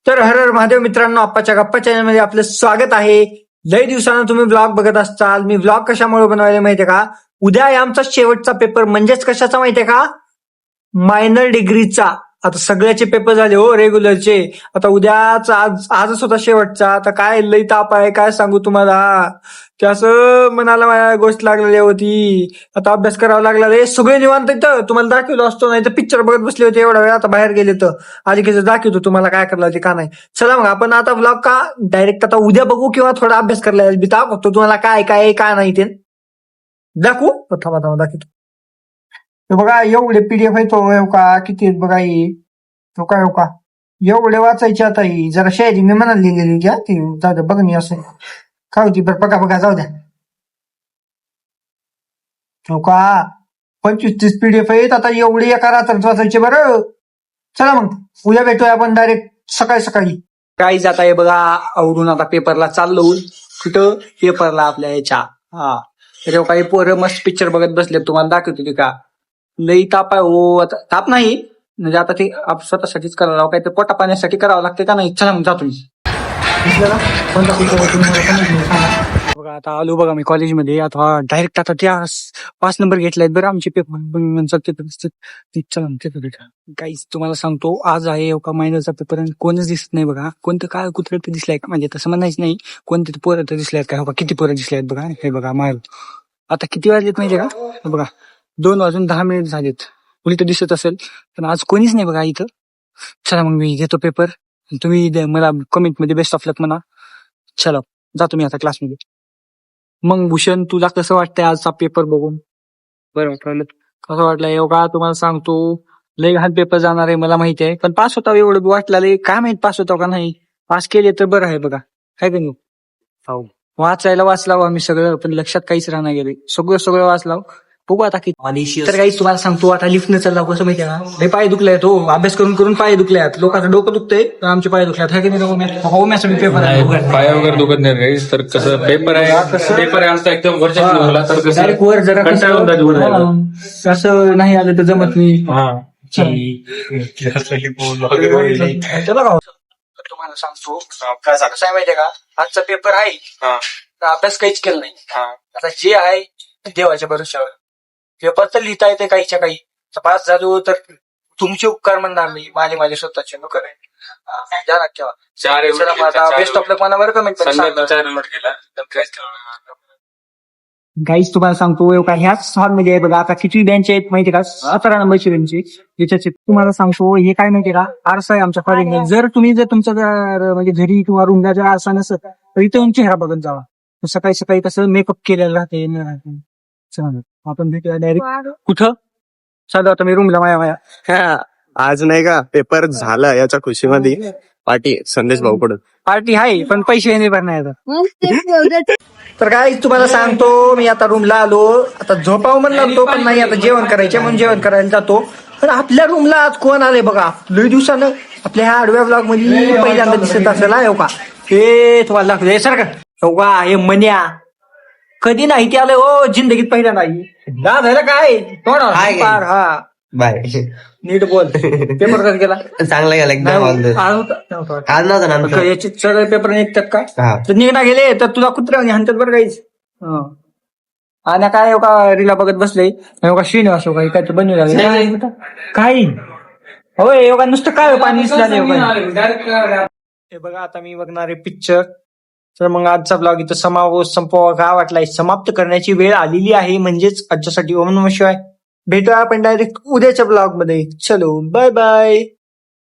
तर हर हर महादेव मित्रांनो, आप्पाच्या गप्पा चॅनलमध्ये आपलं स्वागत आहे. लय दिवसानं तुम्ही ब्लॉग बघत असताल. मी ब्लॉग कशामुळे बनवायला माहितीये का? उद्या आहे आमचा शेवटचा पेपर. म्हणजेच कशाचा माहितीये का? मायनर डिग्रीचा. आता सगळ्याचे पेपर झाले हो रेग्युलरचे. आता उद्याच आजच होता शेवटचा. आता काय लई ताप आहे काय सांगू तुम्हाला. ते असं मनाला माझ्या गोष्ट लागलेली होती. आता अभ्यास करावा लागला रे. सगळे निवांत इथं तुम्हाला दाखवलं असतो, नाही तर पिक्चर बघत बसले होते एवढा वेळ. आता बाहेर गेले तर आधी दाखवतो तुम्हाला काय करायला होते का नाही. चला मग आपण आता ब्लॉग का डायरेक्ट आता उद्या बघू किंवा थोडा अभ्यास करायला बी दाखवतो तुम्हाला काय काय काय नाही ते दाखवू. थांबा दाखवतो. हे बघा एवढे पीडीएफ आहे तो का किती आहेत बघा. ही तो काय का एवढे वाचायचे. आता ही जरा शायरी मी म्हणाल लिहिलेली घ्या ती जाऊ द्या बघ असं काय होती बरं. बघा जाऊ द्या. हो का 25-30 पीडीएफ आहेत. आता एवढे एका रात्रात वाचायचे बरं. चला मग उद्या भेटूया आपण डायरेक्ट सकाळी. काही जात आहे बघा. आवडून आता पेपरला चाललो. कुठं पेपरला आपल्या याच्या त्याच्यावर काही पोरं मस्त पिक्चर बघत बसले. तुम्हाला दाखवतो ते का लई ताप आहे हो. आता ताप नाही म्हणजे आता ते स्वतःसाठीच करावं लागतं. काही तर पोटा पाण्यासाठी करावं लागते का नाही. चला मग जातो बघा. आता आलो बघा मी कॉलेजमध्ये. आता डायरेक्ट आता त्या 5 नंबर घेतलाय बरं आमचे पेपर. काहीच तुम्हाला सांगतो आज आहे का महिन्याचा पेपर आणि कोणच दिसत नाही बघा. कोणतं काय कुत्र ते दिसलंय का म्हणजे तसं म्हणायचं नाही. कोणते पोरं तर दिसलेत का. किती पोरं दिसलेत बघा. हे बघा मार आता किती वाजलेत माहितीये का. बघा 2:10 झालेत. उलट दिसत असेल पण आज कोणीच नाही बघा इथं. चला मग मी घेतो पेपर. तुम्ही मला कमेंट मध्ये बेस्ट ऑफ लक म्हणा. चला जातो मी आता क्लासमध्ये. मग भूषण तुला कसं वाटतंय आजचा पेपर बघून. बरं वाटलं कसं वाटलं एवढा तुम्हाला सांगतो. लय घाण पेपर जाणार आहे मला माहिती आहे. पण पास होता एवढं वाटलं. काय माहित पास होता का नाही. पास केले तर बरं आहे बघा. काय का नाही. वाचायला वाचलाव आम्ही सगळं पण लक्षात काहीच राहणार गेले. सगळं वाचलाव. बघू आता किती. तर काहीच तुम्हाला सांगतो आता लिफ्टनं चालला कसं माहितीये का. हे पाय दुखले हो. अभ्यास करून पाय दुखले आहेत. लोकांचं डोकं दुखतंय तर आमचे पाय दुखले आहेत. पेपर पाय वगैरे दुखत नाही तर कसं पेपर आहे आमचा एकदम वर जरा कसं नाही आलं तर जमत नाही. तुम्हाला सांगतो कसं आहे माहितीये का. आजचा पेपर आहे तर अभ्यास काहीच केला नाही. आता जे आहे देवाच्या भरोश्यावर. पेपर तर लिहिता येते काहीच्या काही. पास झालो तर तुमचे उपकार म्हणणार नाही. माझे स्वतःचे नको बेस्ट ऑफ लक मला बरं कमेंट गाईच तुम्हाला सांगतो का ह्याच हॉलमध्ये आहे बघा. आता किती बेंच आहेत माहितीये का. 17 नंबरची बेंच आहे. ज्याच्याचे तुम्हाला सांगतो हे काय माहितीये का आरसा आहे आमच्या कॉलेजमध्ये. जर तुमच्या म्हणजे घरी किंवा रूमला जर आरसा नसत तर इथे येऊन चेहरा बघत जावा. सकाळी कसं मेकअप केलेलं राहते. आपण भेटूया डायरेक्ट कुठं. चालू आता मी रूमला माया. आज नाही का पेपर झाला याच्या खुशीमध्ये पार्टी संदेश भाऊकडून. पार्टी आहे पण पैसे नाही भरणार. तर काय तुम्हाला सांगतो मी आता रूमला आलो. आता झोपाव म्हणला तो पण नाही. आता जेवण करायचे म्हणून जेवण करायला जातो. पण आपल्या रूमला आज कोण आले बघा. लई दिवसानं आपल्या ह्या आडव्या ब्लॉग मध्ये पहिल्यांदा दिसत असेल. हो का हे तुम्हाला दाखवतो सर का हे मन्या. कधी नाही ते आलं हो जिंदगीत पहिला नाही. झालं काय तोंड हा बाय नीट बोल. पेपर कसा गेला. चांगला गेला एकदम. याचे सगळे पेपर निघतात काय तर निघणार गेले तर तुला कुत्र्या हाणतात बरं काहीच. आणि काय का रीला बघत बसले का श्रीनिवास काही काय तर बनवलं काही होय. योगा नुसतं काय पाणी हे बघा. आता मी बघणार आहे पिक्चर. तर मग आजचा ब्लॉग इथं संपवा का वाटलाय. समाप्त करण्याची वेळ आलेली आहे. म्हणजेच आजच्यासाठी ओम नमः शिवाय. भेटूया आपण डायरेक्ट उद्याच्या ब्लॉग मध्ये. चलो बाय बाय.